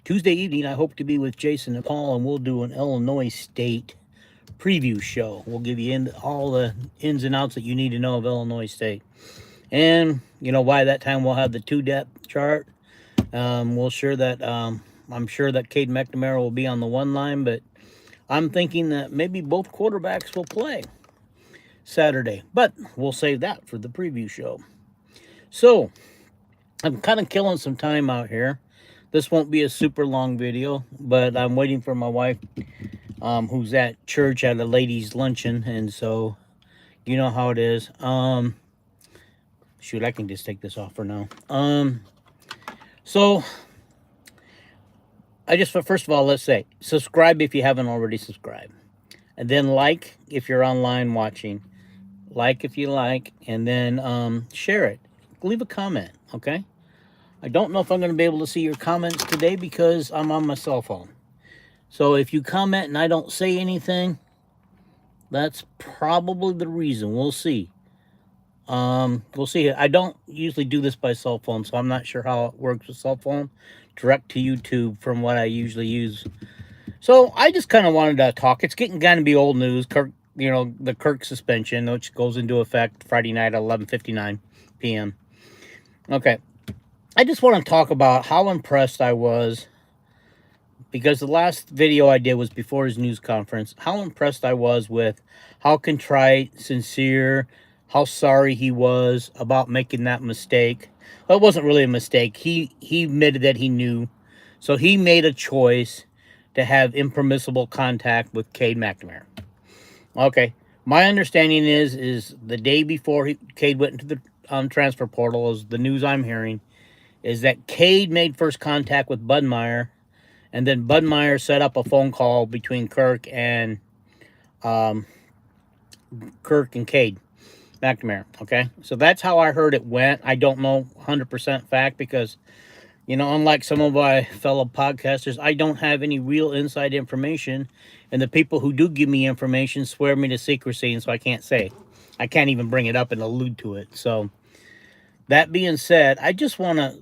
Tuesday evening, I hope to be with Jason and Paul, and we'll do an Illinois State preview show. We'll give you all the ins and outs that you need to know of Illinois State. And, by that time, we'll have the two depth chart. I'm sure that Cade McNamara will be on the one line, but I'm thinking that maybe both quarterbacks will play Saturday. But we'll save that for the preview show. So, I'm kind of killing some time out here. This won't be a super long video, but I'm waiting for my wife, who's at church at a ladies' luncheon, and so you know how it is. Shoot, I can just take this off for now. So first of all, let's say subscribe if you haven't already subscribed, and then like if you're online watching, like if you like, and then share it. Leave a comment, okay? I don't know if I'm going to be able to see your comments today because I'm on my cell phone. So if you comment and I don't say anything, that's probably the reason. We'll see. We'll see. I don't usually do this by cell phone, so I'm not sure how it works with cell phone. Direct to YouTube from what I usually use. So I just kind of wanted to talk. It's getting kind of be old news. Kirk, the Kirk suspension, which goes into effect Friday night at 11:59 p.m. Okay. I just want to talk about how impressed I was, because the last video I did was before his news conference, how impressed I was with how contrite, sincere, how sorry he was about making that mistake. Well, it wasn't really a mistake. He admitted that he knew. So he made a choice to have impermissible contact with Cade McNamara. Okay. My understanding is the day before Cade went into the transfer portal, is the news I'm hearing, is that Cade made first contact with Budmeyer, and then Budmeyer set up a phone call between Kirk and Cade McNamara. Okay, so that's how I heard it went. I don't know 100% fact because, unlike some of my fellow podcasters, I don't have any real inside information, and the people who do give me information swear me to secrecy, and so I can't even bring it up and allude to it. So that being said, I just want to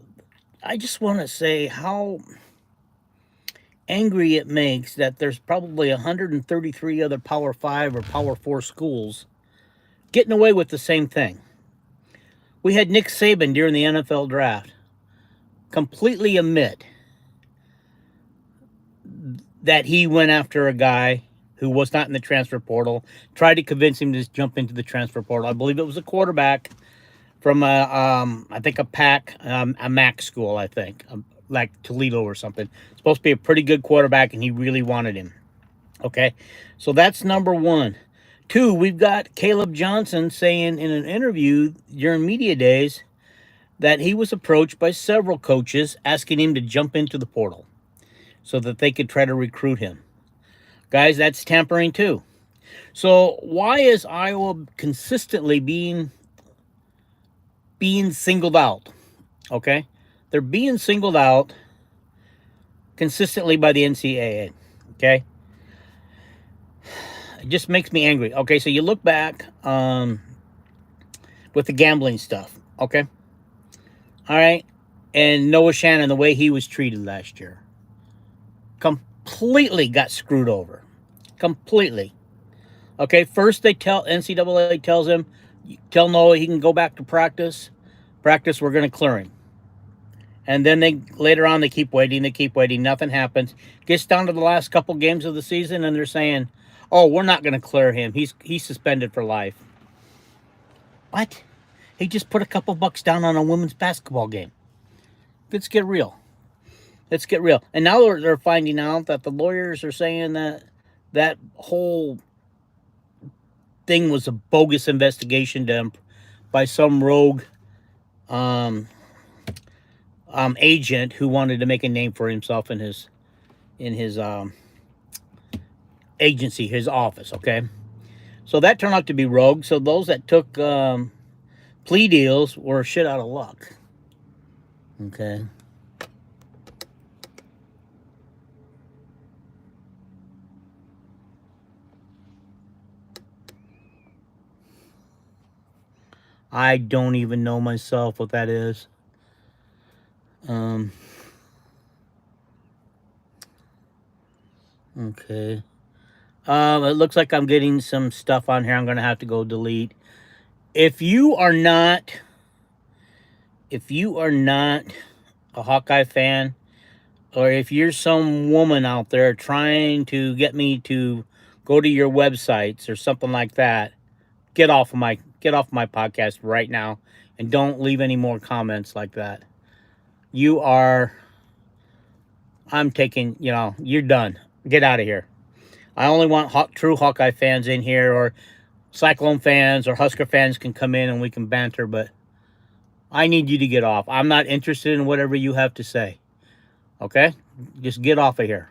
say how angry it makes that there's probably 133 other Power 5 or Power 4 schools getting away with the same thing. We had Nick Saban during the NFL draft completely admit that he went after a guy who was not in the transfer portal, tried to convince him to jump into the transfer portal. I believe it was a quarterback from I think a MAC school, I think, like Toledo or something. Supposed to be a pretty good quarterback, and he really wanted him. Okay, so that's number one. Two, we've got Caleb Johnson saying in an interview during media days that he was approached by several coaches asking him to jump into the portal so that they could try to recruit him. Guys, that's tampering too. So why is Iowa consistently being singled out? Okay, they're being singled out consistently by the NCAA. Okay, it just makes me angry. Okay, so you look back with the gambling stuff. Okay, all right, and Noah Shannon, the way he was treated last year, completely got screwed over. Completely. Okay, first NCAA tells him, tell Noah he can go back to practice. Practice, we're going to clear him. And then later on they keep waiting, nothing happens. Gets down to the last couple games of the season, and they're saying, "Oh, we're not going to clear him. He's suspended for life." What? He just put a couple bucks down on a women's basketball game. Let's get real. And now they're finding out that the lawyers are saying that whole thing was a bogus investigation done by some rogue agent who wanted to make a name for himself in his agency, his office. Okay, so that turned out to be rogue. So those that took plea deals were shit out of luck. Okay. I don't even know myself what that is. Okay. It looks like I'm getting some stuff on here. I'm gonna have to go delete. If you are not, if you are not a Hawkeye fan, or if you're some woman out there trying to get me to go to your websites or something like that, get off my podcast right now, and don't leave any more comments like that. You are, I'm taking, you're done. Get out of here. I only want true Hawkeye fans in here, or Cyclone fans or Husker fans can come in and we can banter, but I need you to get off. I'm not interested in whatever you have to say. Okay? Just get off of here.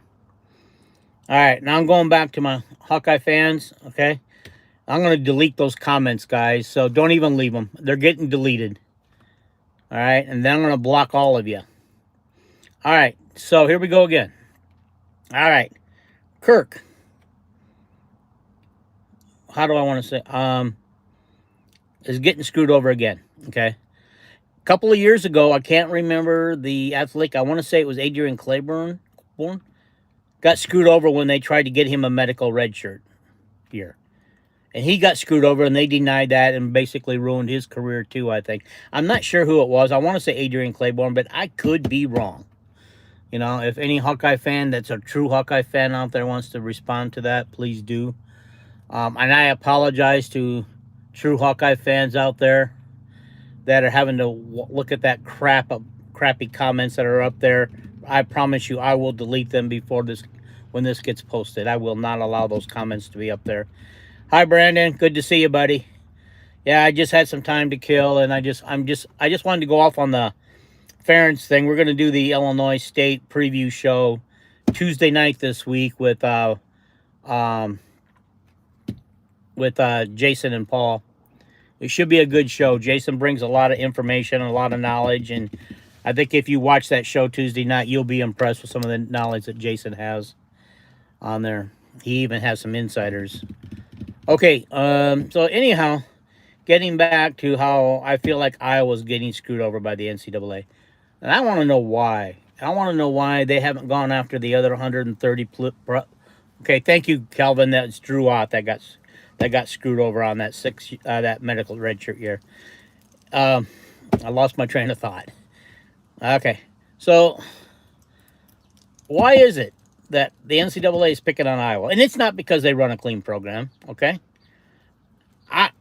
All right, now I'm going back to my Hawkeye fans. Okay? I'm going to delete those comments, guys, so don't even leave them. They're getting deleted. All right? And then I'm going to block all of you. All right, so here we go again. All right. Kirk. How do I want to say? Is getting screwed over again. Okay? A couple of years ago, I can't remember the athlete. I want to say it was Adrian Claiborne. Got screwed over when they tried to get him a medical red shirt here. And he got screwed over, and they denied that and basically ruined his career too, I think. I'm not sure who it was. I want to say Adrian Claiborne, but I could be wrong. If any Hawkeye fan that's a true Hawkeye fan out there wants to respond to that, please do. And I apologize to true Hawkeye fans out there that are having to look at that crappy comments that are up there. I promise you, I will delete them when this gets posted. I will not allow those comments to be up there. Hi, Brandon. Good to see you, buddy. Yeah, I just had some time to kill, and I just wanted to go off on the Ferentz thing. We're going to do the Illinois State preview show Tuesday night this week with Jason and Paul. It should be a good show. Jason brings a lot of information, a lot of knowledge, and I think if you watch that show Tuesday night, you'll be impressed with some of the knowledge that Jason has on there. He even has some insiders. Okay, so anyhow, getting back to how I feel like Iowa's getting screwed over by the NCAA. And I want to know why. I want to know why they haven't gone after the other 130. Okay, thank you, Calvin. That's Drew Ott that got screwed over on that medical redshirt year. I lost my train of thought. Okay, so why is it that the NCAA is picking on Iowa? And it's not because they run a clean program, okay? I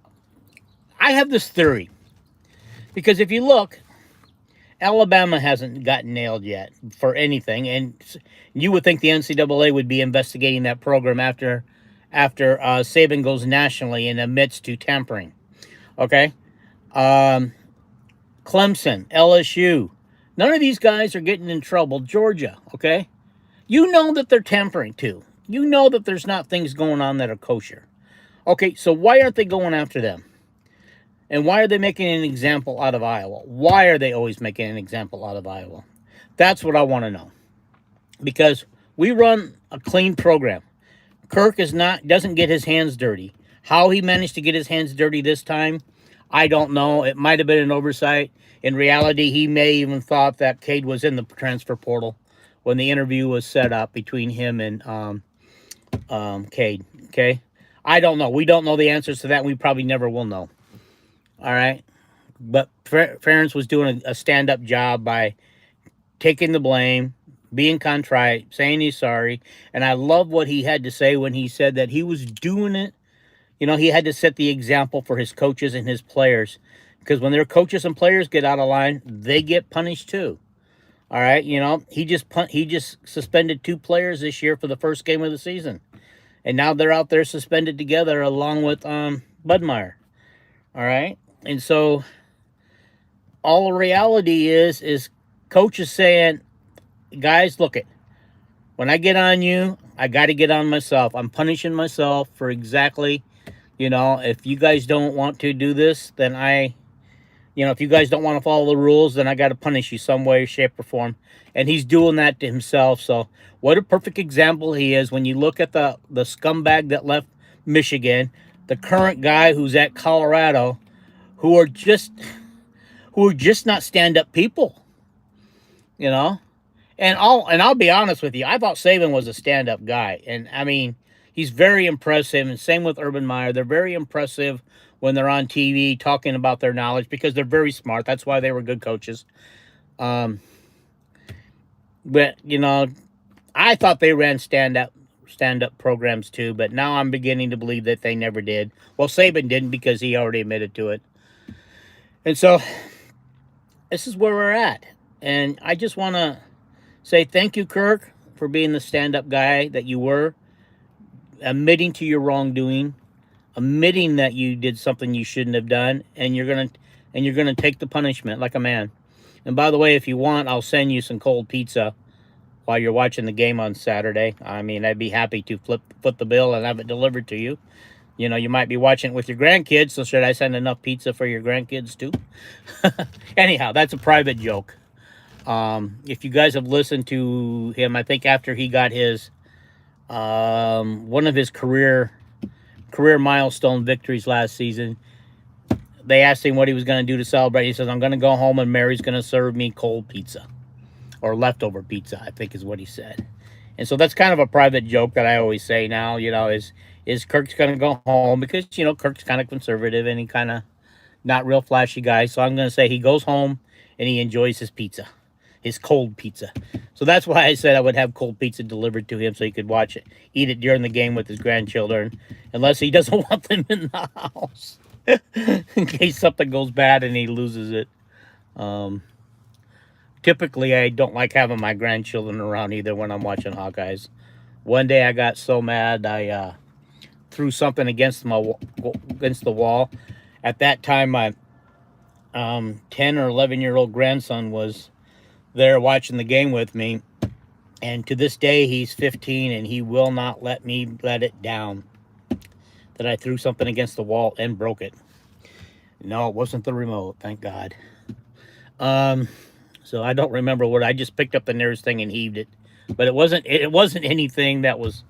have this theory. Because if you look, Alabama hasn't gotten nailed yet for anything, and you would think the NCAA would be investigating that program after Saban goes nationally and admits to tampering, okay? Clemson, LSU, none of these guys are getting in trouble. Georgia, okay? You know that they're tampering too. You know that there's not things going on that are kosher. Okay, so why aren't they going after them? And why are they making an example out of Iowa? Why are they always making an example out of Iowa? That's what I want to know. Because we run a clean program. Kirk doesn't get his hands dirty. How he managed to get his hands dirty this time, I don't know. It might have been an oversight. In reality, he may even thought that Cade was in the transfer portal when the interview was set up between him and Cade. Okay? I don't know. We don't know the answers to that. And we probably never will know. All right? But Ferentz was doing a stand-up job by taking the blame, being contrite, saying he's sorry. And I love what he had to say when he said that he was doing it. He had to set the example for his coaches and his players. Because when their coaches and players get out of line, they get punished too. All right? He just suspended 2 players this year for the first game of the season. And now they're out there suspended together along with Budmeyer. All right? And so all the reality is coach is saying, guys, look it. When I get on you, I got to get on myself. I'm punishing myself for exactly, if you guys don't want to do this, then if you guys don't want to follow the rules, then I got to punish you some way, shape, or form. And he's doing that to himself. So what a perfect example he is when you look at the scumbag that left Michigan, the current guy who's at Colorado, who are just not stand-up people, And I'll be honest with you, I thought Saban was a stand-up guy, and I mean, he's very impressive. And same with Urban Meyer; they're very impressive when they're on TV talking about their knowledge because they're very smart. That's why they were good coaches. Um, but I thought they ran stand up programs too, but now I'm beginning to believe that they never did. Well, Saban didn't because he already admitted to it, and so this is where we're at. And I just want to say thank you, Kirk, for being the stand-up guy that you were, admitting to your wrongdoing, admitting that you did something you shouldn't have done, and you're gonna take the punishment like a man. And by the way, if you want, I'll send you some cold pizza while you're watching the game on Saturday. I mean, I'd be happy to foot the bill and have it delivered to you. You might be watching it with your grandkids, so should I send enough pizza for your grandkids too? Anyhow, that's a private joke. If you guys have listened to him, I think after he got his one of his career milestone victories last season, they asked him what he was going to do to celebrate. He says, "I'm going to go home and Mary's going to serve me cold pizza or leftover pizza," I think is what he said. And so that's kind of a private joke that I always say now. Is Kirk's going to go home because Kirk's kind of conservative and he kind of not real flashy guy. So I'm going to say he goes home and he enjoys his pizza, his cold pizza. So that's why I said I would have cold pizza delivered to him so he could watch it, eat it during the game with his grandchildren, unless he doesn't want them in the house in case something goes bad and he loses it. Um, Typically, I don't like having my grandchildren around either when I'm watching Hawkeyes. One day I got so mad I threw something against the wall. At that time, my 10 or 11-year-old grandson was there watching the game with me. And to this day, he's 15 and he will not let me let it down that I threw something against the wall and broke it. No, it wasn't the remote, thank God. Um, so I don't remember what I just picked up the nearest thing and heaved it. But it wasn't anything that was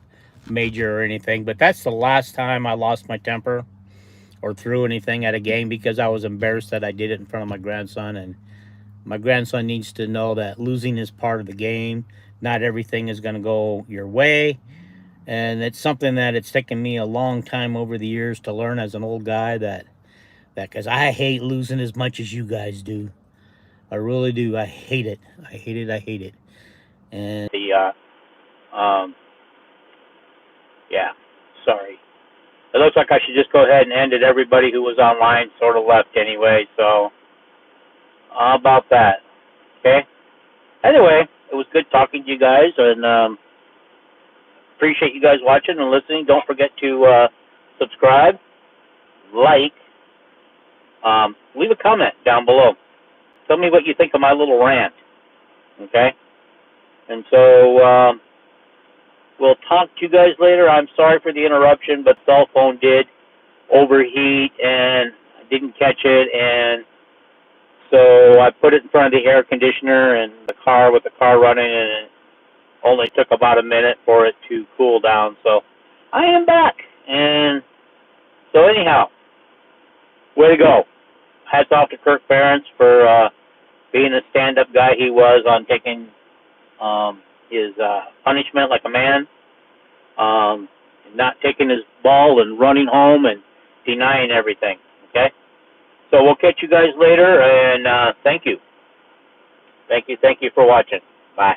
major or anything. But that's the last time I lost my temper or threw anything at a game because I was embarrassed that I did it in front of my grandson. And my grandson needs to know that losing is part of the game. Not everything is going to go your way. And it's something that it's taken me a long time over the years to learn as an old guy that because I hate losing as much as you guys do. I really do. I hate it. I hate it. I hate it. And yeah, sorry. It looks like I should just go ahead and end it. Everybody who was online sort of left anyway, so how about that? Okay. Anyway, it was good talking to you guys, and appreciate you guys watching and listening. Don't forget to subscribe, like, leave a comment down below. Tell me what you think of my little rant, okay? And so we'll talk to you guys later. I'm sorry for the interruption, but cell phone did overheat, and I didn't catch it, and so I put it in front of the air conditioner and the car with the car running, and it only took about a minute for it to cool down. So I am back, and so anyhow, way to go. Hats off to Kirk Ferentz for being the stand-up guy he was on taking his punishment like a man, not taking his ball and running home and denying everything, okay? So we'll catch you guys later, and thank you. Thank you for watching. Bye.